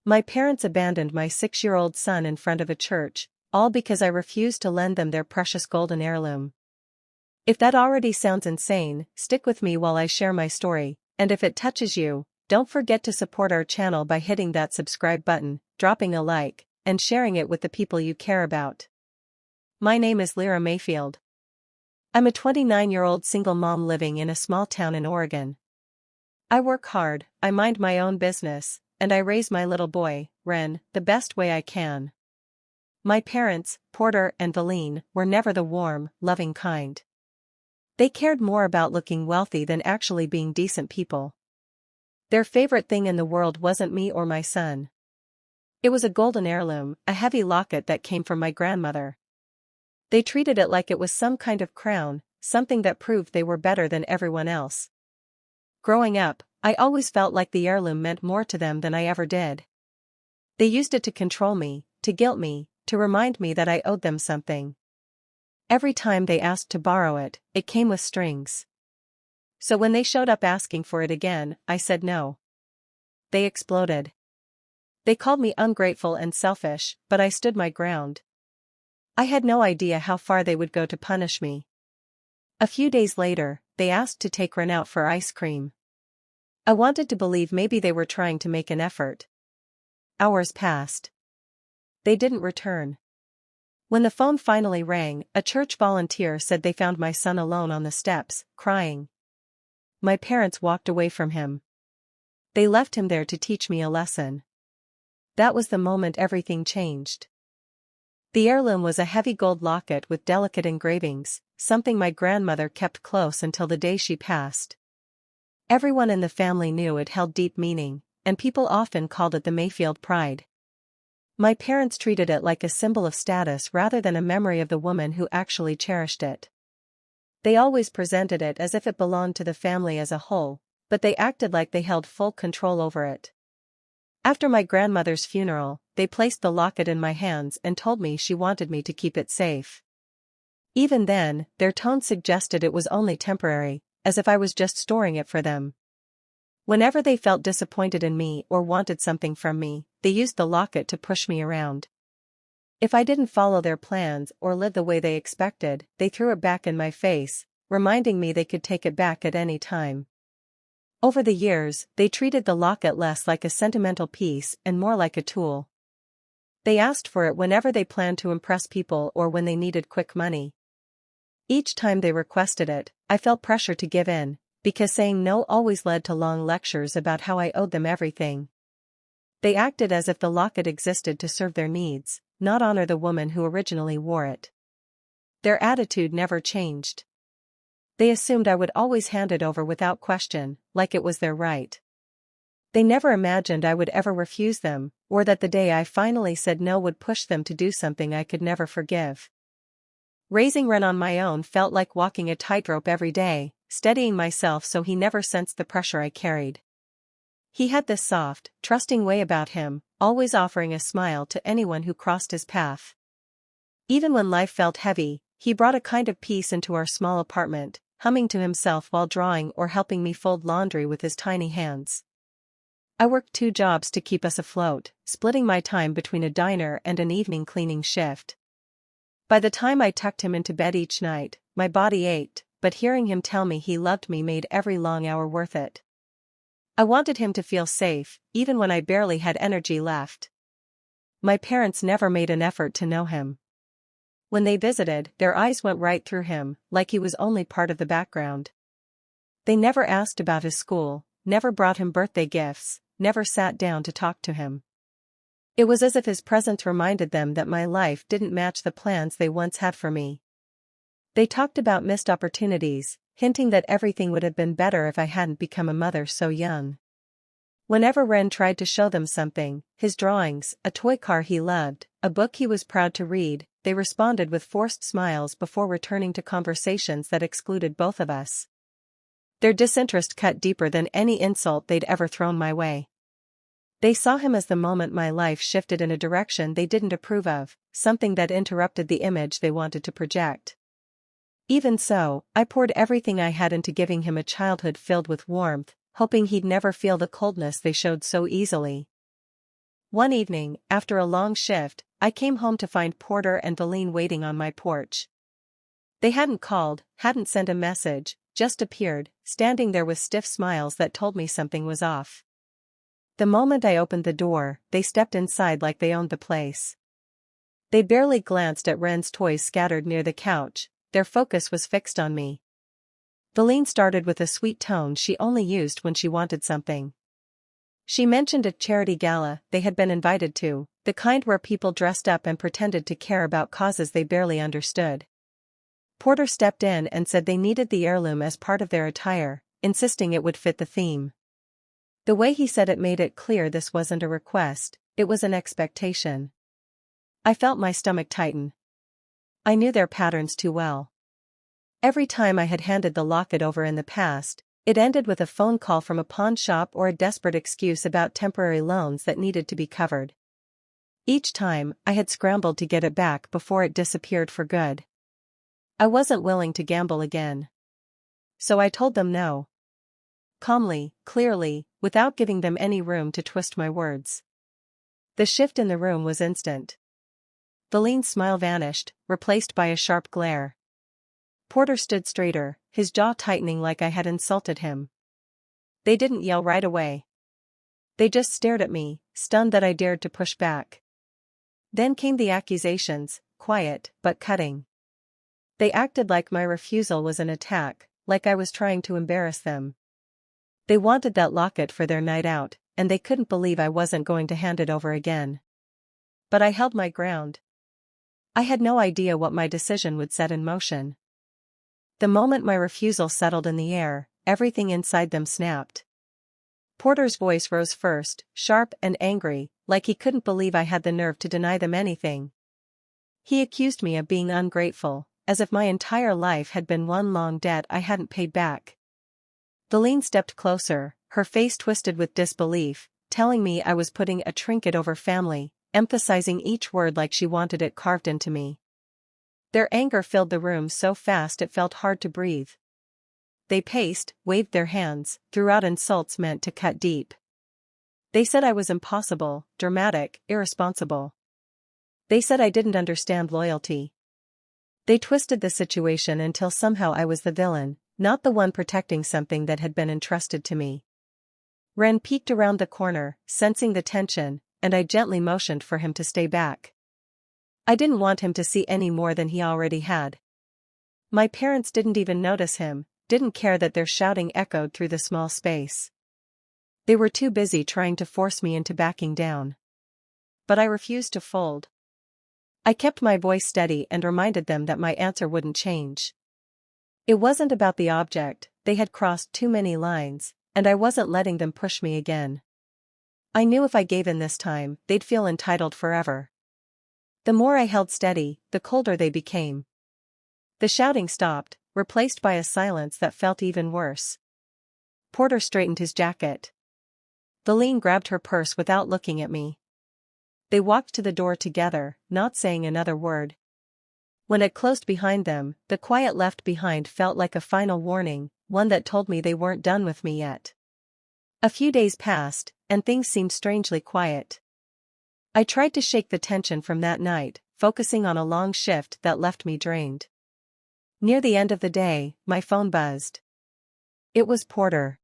My parents abandoned my 6-year-old son in front of a church, all because I refused to lend them their precious golden heirloom. If that already sounds insane, stick with me while I share my story, and if it touches you, don't forget to support our channel by hitting that subscribe button, dropping a like, and sharing it with the people you care about. My name is Lyra Mayfield. I'm a 29-year-old single mom living in a small town in Oregon. I work hard, I mind my own business, and I raise my little boy, Ren, the best way I can. My parents, Porter and Valine, were never the warm, loving kind. They cared more about looking wealthy than actually being decent people. Their favorite thing in the world wasn't me or my son. It was a golden heirloom, a heavy locket that came from my grandmother. They treated it like it was some kind of crown, something that proved they were better than everyone else. Growing up, I always felt like the heirloom meant more to them than I ever did. They used it to control me, to guilt me, to remind me that I owed them something. Every time they asked to borrow it, it came with strings. So when they showed up asking for it again, I said no. They exploded. They called me ungrateful and selfish, but I stood my ground. I had no idea how far they would go to punish me. A few days later, they asked to take Ren out for ice cream. I wanted to believe maybe they were trying to make an effort. Hours passed. They didn't return. When the phone finally rang, a church volunteer said they found my son alone on the steps, crying. My parents walked away from him. They left him there to teach me a lesson. That was the moment everything changed. The heirloom was a heavy gold locket with delicate engravings, something my grandmother kept close until the day she passed. Everyone in the family knew it held deep meaning, and people often called it the Mayfield Pride. My parents treated it like a symbol of status rather than a memory of the woman who actually cherished it. They always presented it as if it belonged to the family as a whole, but they acted like they held full control over it. After my grandmother's funeral, they placed the locket in my hands and told me she wanted me to keep it safe. Even then, their tone suggested it was only temporary, as if I was just storing it for them. Whenever they felt disappointed in me or wanted something from me, they used the locket to push me around. If I didn't follow their plans or live the way they expected, they threw it back in my face, reminding me they could take it back at any time. Over the years, they treated the locket less like a sentimental piece and more like a tool. They asked for it whenever they planned to impress people or when they needed quick money. Each time they requested it, I felt pressure to give in, because saying no always led to long lectures about how I owed them everything. They acted as if the locket existed to serve their needs, not honor the woman who originally wore it. Their attitude never changed. They assumed I would always hand it over without question, like it was their right. They never imagined I would ever refuse them, or that the day I finally said no would push them to do something I could never forgive. Raising Ren on my own felt like walking a tightrope every day, steadying myself so he never sensed the pressure I carried. He had this soft, trusting way about him, always offering a smile to anyone who crossed his path. Even when life felt heavy, he brought a kind of peace into our small apartment, humming to himself while drawing or helping me fold laundry with his tiny hands. I worked 2 jobs to keep us afloat, splitting my time between a diner and an evening cleaning shift. By the time I tucked him into bed each night, my body ached, but hearing him tell me he loved me made every long hour worth it. I wanted him to feel safe, even when I barely had energy left. My parents never made an effort to know him. When they visited, their eyes went right through him, like he was only part of the background. They never asked about his school, never brought him birthday gifts, never sat down to talk to him. It was as if his presence reminded them that my life didn't match the plans they once had for me. They talked about missed opportunities, hinting that everything would have been better if I hadn't become a mother so young. Whenever Ren tried to show them something, his drawings, a toy car he loved, a book he was proud to read, they responded with forced smiles before returning to conversations that excluded both of us. Their disinterest cut deeper than any insult they'd ever thrown my way. They saw him as the moment my life shifted in a direction they didn't approve of, something that interrupted the image they wanted to project. Even so, I poured everything I had into giving him a childhood filled with warmth, hoping he'd never feel the coldness they showed so easily. One evening, after a long shift, I came home to find Porter and Valine waiting on my porch. They hadn't called, hadn't sent a message, just appeared, standing there with stiff smiles that told me something was off. The moment I opened the door, they stepped inside like they owned the place. They barely glanced at Ren's toys scattered near the couch, their focus was fixed on me. Valine started with a sweet tone she only used when she wanted something. She mentioned a charity gala they had been invited to, the kind where people dressed up and pretended to care about causes they barely understood. Porter stepped in and said they needed the heirloom as part of their attire, insisting it would fit the theme. The way he said it made it clear this wasn't a request, it was an expectation. I felt my stomach tighten. I knew their patterns too well. Every time I had handed the locket over in the past, it ended with a phone call from a pawn shop or a desperate excuse about temporary loans that needed to be covered. Each time, I had scrambled to get it back before it disappeared for good. I wasn't willing to gamble again. So I told them no. Calmly, clearly, without giving them any room to twist my words. The shift in the room was instant. Valine's smile vanished, replaced by a sharp glare. Porter stood straighter, his jaw tightening like I had insulted him. They didn't yell right away. They just stared at me, stunned that I dared to push back. Then came the accusations, quiet but cutting. They acted like my refusal was an attack, like I was trying to embarrass them. They wanted that locket for their night out, and they couldn't believe I wasn't going to hand it over again. But I held my ground. I had no idea what my decision would set in motion. The moment my refusal settled in the air, everything inside them snapped. Porter's voice rose first, sharp and angry, like he couldn't believe I had the nerve to deny them anything. He accused me of being ungrateful, as if my entire life had been one long debt I hadn't paid back. Valine stepped closer, her face twisted with disbelief, telling me I was putting a trinket over family, emphasizing each word like she wanted it carved into me. Their anger filled the room so fast it felt hard to breathe. They paced, waved their hands, threw out insults meant to cut deep. They said I was impossible, dramatic, irresponsible. They said I didn't understand loyalty. They twisted the situation until somehow I was the villain, not the one protecting something that had been entrusted to me. Ren peeked around the corner, sensing the tension, and I gently motioned for him to stay back. I didn't want him to see any more than he already had. My parents didn't even notice him, didn't care that their shouting echoed through the small space. They were too busy trying to force me into backing down. But I refused to fold. I kept my voice steady and reminded them that my answer wouldn't change. It wasn't about the object, they had crossed too many lines, and I wasn't letting them push me again. I knew if I gave in this time, they'd feel entitled forever. The more I held steady, the colder they became. The shouting stopped, replaced by a silence that felt even worse. Porter straightened his jacket. Valine grabbed her purse without looking at me. They walked to the door together, not saying another word. When it closed behind them, the quiet left behind felt like a final warning, one that told me they weren't done with me yet. A few days passed, and things seemed strangely quiet. I tried to shake the tension from that night, focusing on a long shift that left me drained. Near the end of the day, my phone buzzed. It was Porter.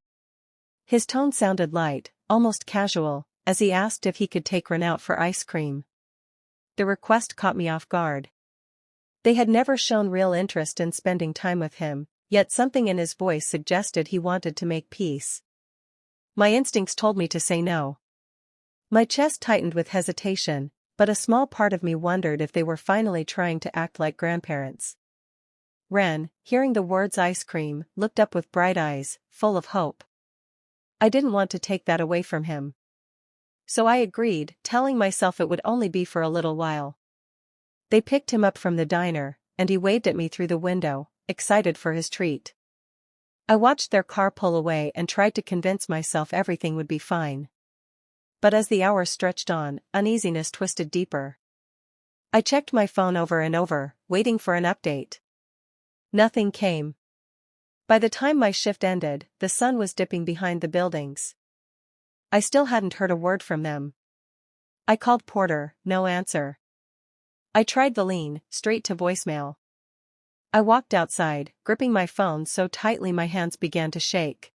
His tone sounded light, almost casual, as he asked if he could take Ren out for ice cream. The request caught me off guard. They had never shown real interest in spending time with him, yet something in his voice suggested he wanted to make peace. My instincts told me to say no. My chest tightened with hesitation, but a small part of me wondered if they were finally trying to act like grandparents. Ren, hearing the words ice cream, looked up with bright eyes, full of hope. I didn't want to take that away from him. So I agreed, telling myself it would only be for a little while. They picked him up from the diner, and he waved at me through the window, excited for his treat. I watched their car pull away and tried to convince myself everything would be fine. But as the hours stretched on, uneasiness twisted deeper. I checked my phone over and over, waiting for an update. Nothing came. By the time my shift ended, the sun was dipping behind the buildings. I still hadn't heard a word from them. I called Porter, no answer. I tried Valine, straight to voicemail. I walked outside, gripping my phone so tightly my hands began to shake.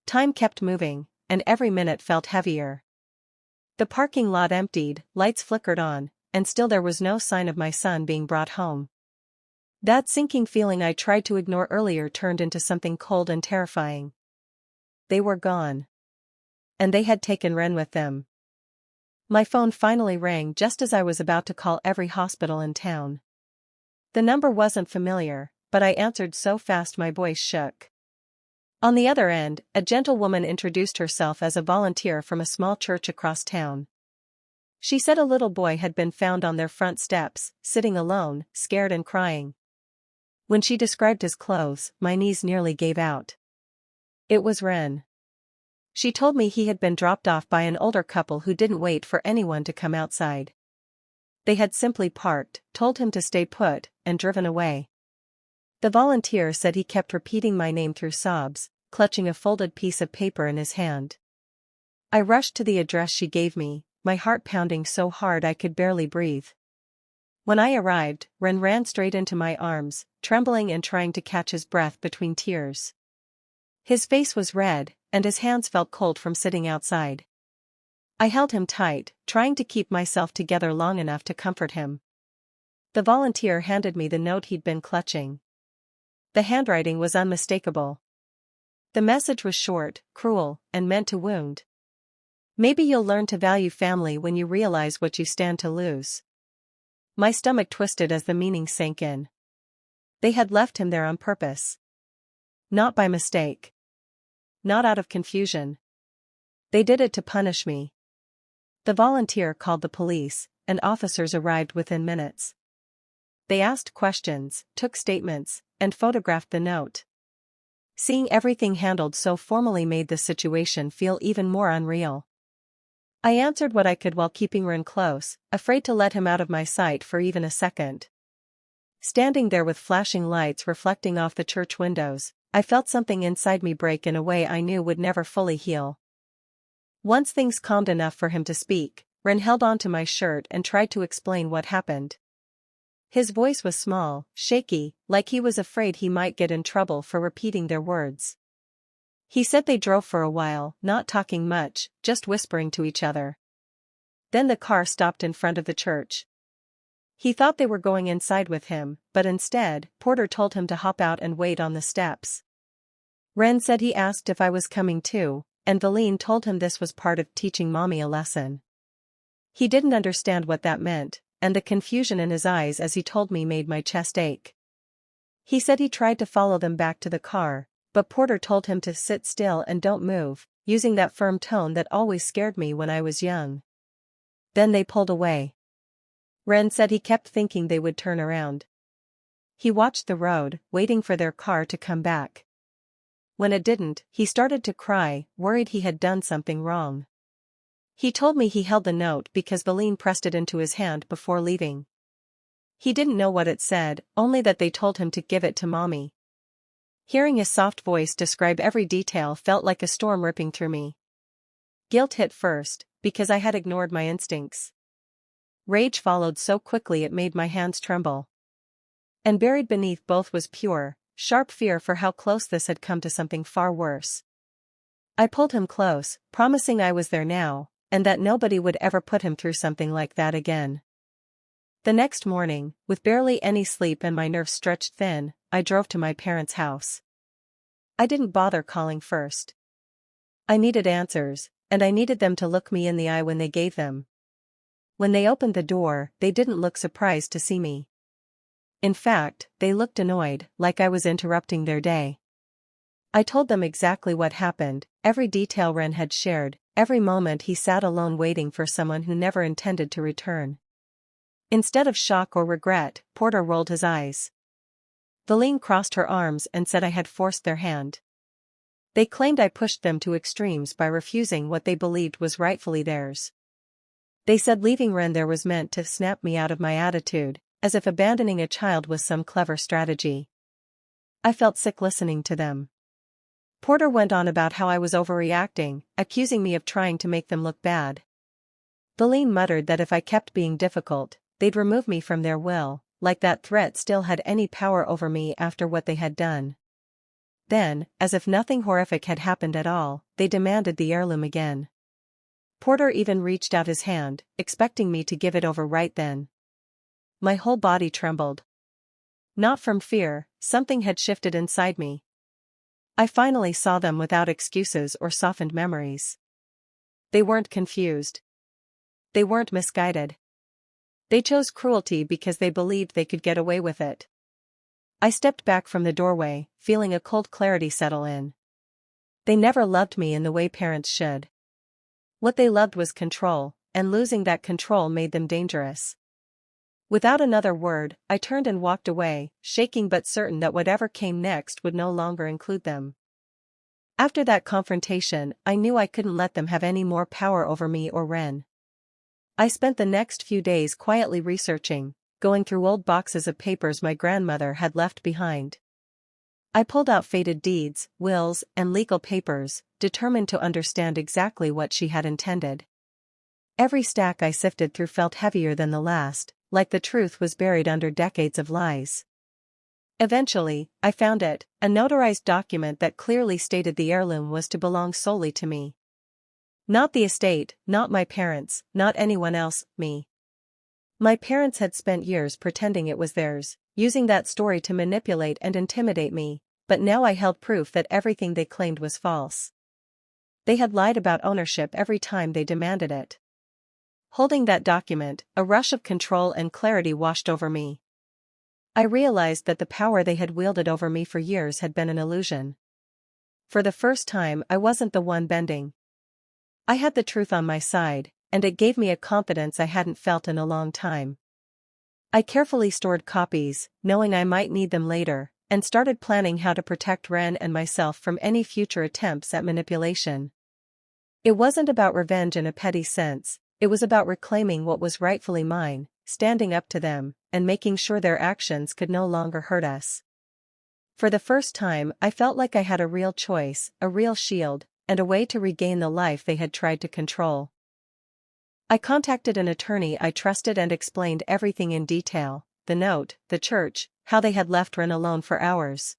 Time kept moving, and every minute felt heavier. The parking lot emptied, lights flickered on, and still there was no sign of my son being brought home. That sinking feeling I tried to ignore earlier turned into something cold and terrifying. They were gone. And they had taken Ren with them. My phone finally rang just as I was about to call every hospital in town. The number wasn't familiar, but I answered so fast my voice shook. On the other end, a gentlewoman introduced herself as a volunteer from a small church across town. She said a little boy had been found on their front steps, sitting alone, scared and crying. When she described his clothes, my knees nearly gave out. It was Ren. She told me he had been dropped off by an older couple who didn't wait for anyone to come outside. They had simply parked, told him to stay put, and driven away. The volunteer said he kept repeating my name through sobs, clutching a folded piece of paper in his hand. I rushed to the address she gave me, my heart pounding so hard I could barely breathe. When I arrived, Ren ran straight into my arms, trembling and trying to catch his breath between tears. His face was red, and his hands felt cold from sitting outside. I held him tight, trying to keep myself together long enough to comfort him. The volunteer handed me the note he'd been clutching. The handwriting was unmistakable. The message was short, cruel, and meant to wound. Maybe you'll learn to value family when you realize what you stand to lose. My stomach twisted as the meaning sank in. They had left him there on purpose. Not by mistake. Not out of confusion. They did it to punish me. The volunteer called the police, and officers arrived within minutes. They asked questions, took statements, and photographed the note. Seeing everything handled so formally made the situation feel even more unreal. I answered what I could while keeping Ren close, afraid to let him out of my sight for even a second. Standing there with flashing lights reflecting off the church windows, I felt something inside me break in a way I knew would never fully heal. Once things calmed enough for him to speak, Ren held onto my shirt and tried to explain what happened. His voice was small, shaky, like he was afraid he might get in trouble for repeating their words. He said they drove for a while, not talking much, just whispering to each other. Then the car stopped in front of the church. He thought they were going inside with him, but instead, Porter told him to hop out and wait on the steps. Ren said he asked if I was coming too, and Valine told him this was part of teaching mommy a lesson. He didn't understand what that meant, and the confusion in his eyes as he told me made my chest ache. He said he tried to follow them back to the car, but Porter told him to sit still and don't move, using that firm tone that always scared me when I was young. Then they pulled away. Ren said he kept thinking they would turn around. He watched the road, waiting for their car to come back. When it didn't, he started to cry, worried he had done something wrong. He told me he held the note because Valine pressed it into his hand before leaving. He didn't know what it said, only that they told him to give it to mommy. Hearing his soft voice describe every detail felt like a storm ripping through me. Guilt hit first, because I had ignored my instincts. Rage followed so quickly it made my hands tremble. And buried beneath both was pure, sharp fear for how close this had come to something far worse. I pulled him close, promising I was there now, and that nobody would ever put him through something like that again. The next morning, with barely any sleep and my nerves stretched thin, I drove to my parents' house. I didn't bother calling first. I needed answers, and I needed them to look me in the eye when they gave them. When they opened the door, they didn't look surprised to see me. In fact, they looked annoyed, like I was interrupting their day. I told them exactly what happened, every detail Ren had shared, every moment he sat alone waiting for someone who never intended to return. Instead of shock or regret, Porter rolled his eyes. Valine crossed her arms and said I had forced their hand. They claimed I pushed them to extremes by refusing what they believed was rightfully theirs. They said leaving Ren there was meant to snap me out of my attitude, as if abandoning a child was some clever strategy. I felt sick listening to them. Porter went on about how I was overreacting, accusing me of trying to make them look bad. Deline muttered that if I kept being difficult, they'd remove me from their will, like that threat still had any power over me after what they had done. Then, as if nothing horrific had happened at all, they demanded the heirloom again. Porter even reached out his hand, expecting me to give it over right then. My whole body trembled. Not from fear, something had shifted inside me. I finally saw them without excuses or softened memories. They weren't confused. They weren't misguided. They chose cruelty because they believed they could get away with it. I stepped back from the doorway, feeling a cold clarity settle in. They never loved me in the way parents should. What they loved was control, and losing that control made them dangerous. Without another word, I turned and walked away, shaking but certain that whatever came next would no longer include them. After that confrontation, I knew I couldn't let them have any more power over me or Ren. I spent the next few days quietly researching, going through old boxes of papers my grandmother had left behind. I pulled out faded deeds, wills, and legal papers, determined to understand exactly what she had intended. Every stack I sifted through felt heavier than the last, like the truth was buried under decades of lies. Eventually, I found it, a notarized document that clearly stated the heirloom was to belong solely to me. Not the estate, not my parents, not anyone else, me. My parents had spent years pretending it was theirs, using that story to manipulate and intimidate me, but now I held proof that everything they claimed was false. They had lied about ownership every time they demanded it. Holding that document, a rush of control and clarity washed over me. I realized that the power they had wielded over me for years had been an illusion. For the first time, I wasn't the one bending. I had the truth on my side, and it gave me a confidence I hadn't felt in a long time. I carefully stored copies, knowing I might need them later, and started planning how to protect Ren and myself from any future attempts at manipulation. It wasn't about revenge in a petty sense, it was about reclaiming what was rightfully mine, standing up to them, and making sure their actions could no longer hurt us. For the first time, I felt like I had a real choice, a real shield, and a way to regain the life they had tried to control. I contacted an attorney I trusted and explained everything in detail, the note, the church, how they had left Ren alone for hours.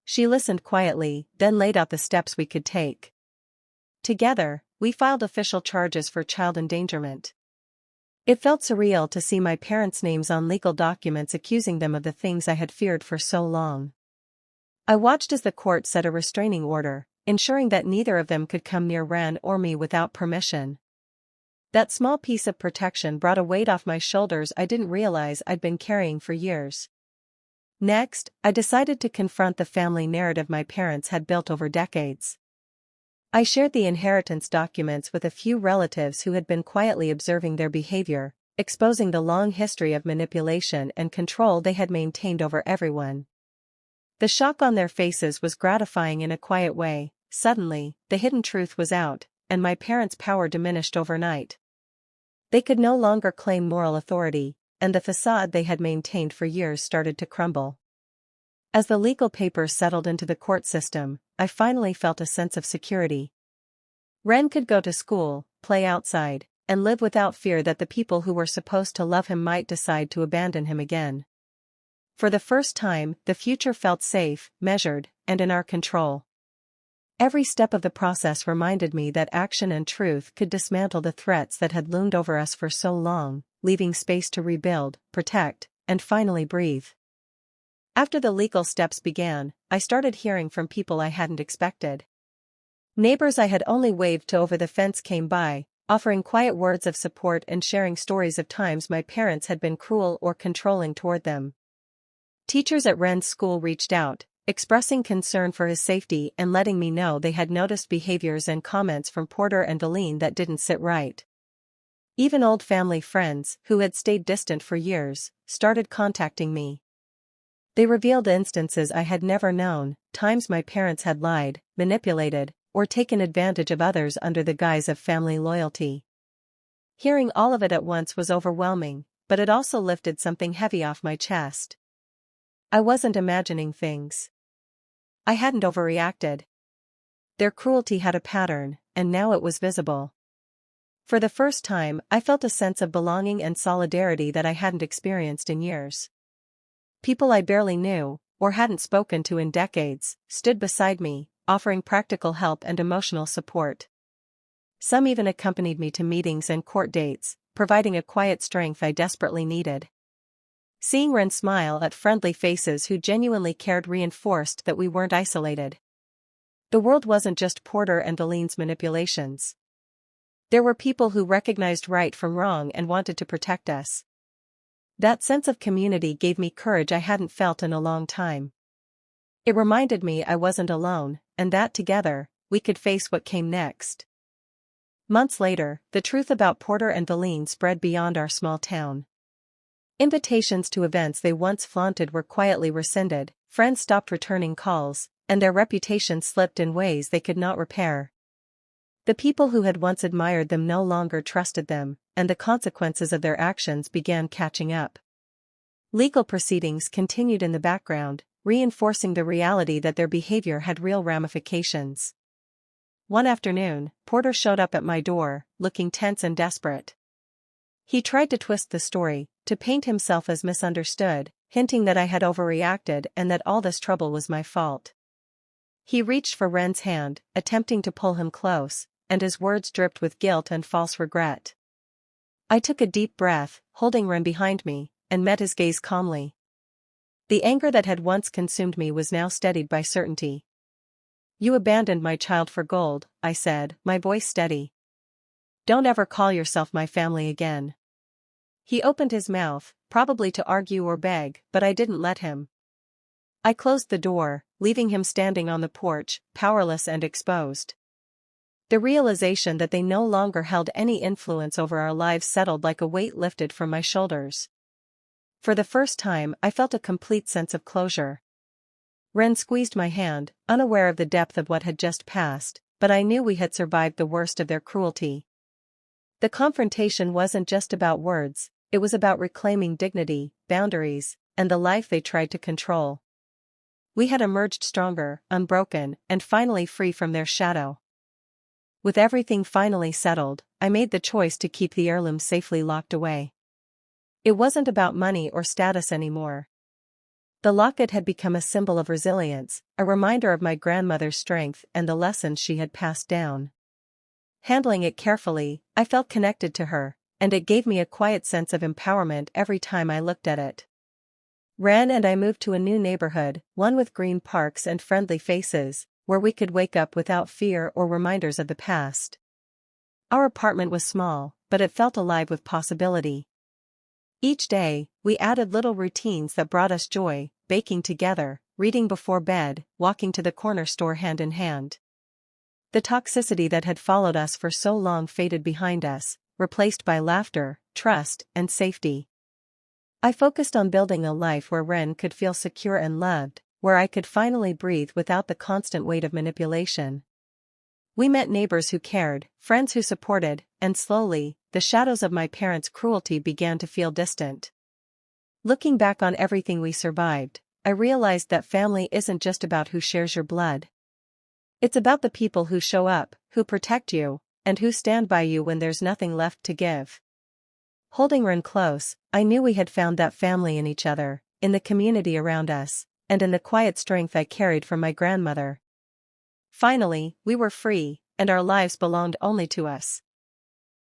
She listened quietly, then laid out the steps we could take. Together, we filed official charges for child endangerment. It felt surreal to see my parents' names on legal documents accusing them of the things I had feared for so long. I watched as the court set a restraining order, ensuring that neither of them could come near Ren or me without permission. That small piece of protection brought a weight off my shoulders I didn't realize I'd been carrying for years. Next, I decided to confront the family narrative my parents had built over decades. I shared the inheritance documents with a few relatives who had been quietly observing their behavior, exposing the long history of manipulation and control they had maintained over everyone. The shock on their faces was gratifying in a quiet way. Suddenly, the hidden truth was out, and my parents' power diminished overnight. They could no longer claim moral authority, and the facade they had maintained for years started to crumble. As the legal papers settled into the court system, I finally felt a sense of security. Ren could go to school, play outside, and live without fear that the people who were supposed to love him might decide to abandon him again. For the first time, the future felt safe, measured, and in our control. Every step of the process reminded me that action and truth could dismantle the threats that had loomed over us for so long, leaving space to rebuild, protect, and finally breathe. After the legal steps began, I started hearing from people I hadn't expected. Neighbors I had only waved to over the fence came by, offering quiet words of support and sharing stories of times my parents had been cruel or controlling toward them. Teachers at Ren's school reached out, expressing concern for his safety and letting me know they had noticed behaviors and comments from Porter and Deline that didn't sit right. Even old family friends, who had stayed distant for years, started contacting me. They revealed instances I had never known, times my parents had lied, manipulated, or taken advantage of others under the guise of family loyalty. Hearing all of it at once was overwhelming, but it also lifted something heavy off my chest. I wasn't imagining things. I hadn't overreacted. Their cruelty had a pattern, and now it was visible. For the first time, I felt a sense of belonging and solidarity that I hadn't experienced in years. People I barely knew, or hadn't spoken to in decades, stood beside me, offering practical help and emotional support. Some even accompanied me to meetings and court dates, providing a quiet strength I desperately needed. Seeing Ren smile at friendly faces who genuinely cared reinforced that we weren't isolated. The world wasn't just Porter and Deline's manipulations. There were people who recognized right from wrong and wanted to protect us. That sense of community gave me courage I hadn't felt in a long time. It reminded me I wasn't alone, and that together, we could face what came next. Months later, the truth about Porter and Deline spread beyond our small town. Invitations to events they once flaunted were quietly rescinded, friends stopped returning calls, and their reputation slipped in ways they could not repair. The people who had once admired them no longer trusted them, and the consequences of their actions began catching up. Legal proceedings continued in the background, reinforcing the reality that their behavior had real ramifications. One afternoon, Porter showed up at my door, looking tense and desperate. He tried to twist the story, to paint himself as misunderstood, hinting that I had overreacted and that all this trouble was my fault. He reached for Ren's hand, attempting to pull him close, and his words dripped with guilt and false regret. I took a deep breath, holding Ren behind me, and met his gaze calmly. The anger that had once consumed me was now steadied by certainty. "You abandoned my child for gold," I said, my voice steady. "Don't ever call yourself my family again." He opened his mouth, probably to argue or beg, but I didn't let him. I closed the door, leaving him standing on the porch, powerless and exposed. The realization that they no longer held any influence over our lives settled like a weight lifted from my shoulders. For the first time, I felt a complete sense of closure. Ren squeezed my hand, unaware of the depth of what had just passed, but I knew we had survived the worst of their cruelty. The confrontation wasn't just about words, it was about reclaiming dignity, boundaries, and the life they tried to control. We had emerged stronger, unbroken, and finally free from their shadow. With everything finally settled, I made the choice to keep the heirloom safely locked away. It wasn't about money or status anymore. The locket had become a symbol of resilience, a reminder of my grandmother's strength and the lessons she had passed down. Handling it carefully, I felt connected to her, and it gave me a quiet sense of empowerment every time I looked at it. Ren and I moved to a new neighborhood, one with green parks and friendly faces, where we could wake up without fear or reminders of the past. Our apartment was small, but it felt alive with possibility. Each day, we added little routines that brought us joy, baking together, reading before bed, walking to the corner store hand in hand. The toxicity that had followed us for so long faded behind us, replaced by laughter, trust, and safety. I focused on building a life where Ren could feel secure and loved, where I could finally breathe without the constant weight of manipulation. We met neighbors who cared, friends who supported, and slowly, the shadows of my parents' cruelty began to feel distant. Looking back on everything we survived, I realized that family isn't just about who shares your blood. It's about the people who show up, who protect you, and who stand by you when there's nothing left to give. Holding Ren close, I knew we had found that family in each other, in the community around us, and in the quiet strength I carried from my grandmother. Finally, we were free, and our lives belonged only to us.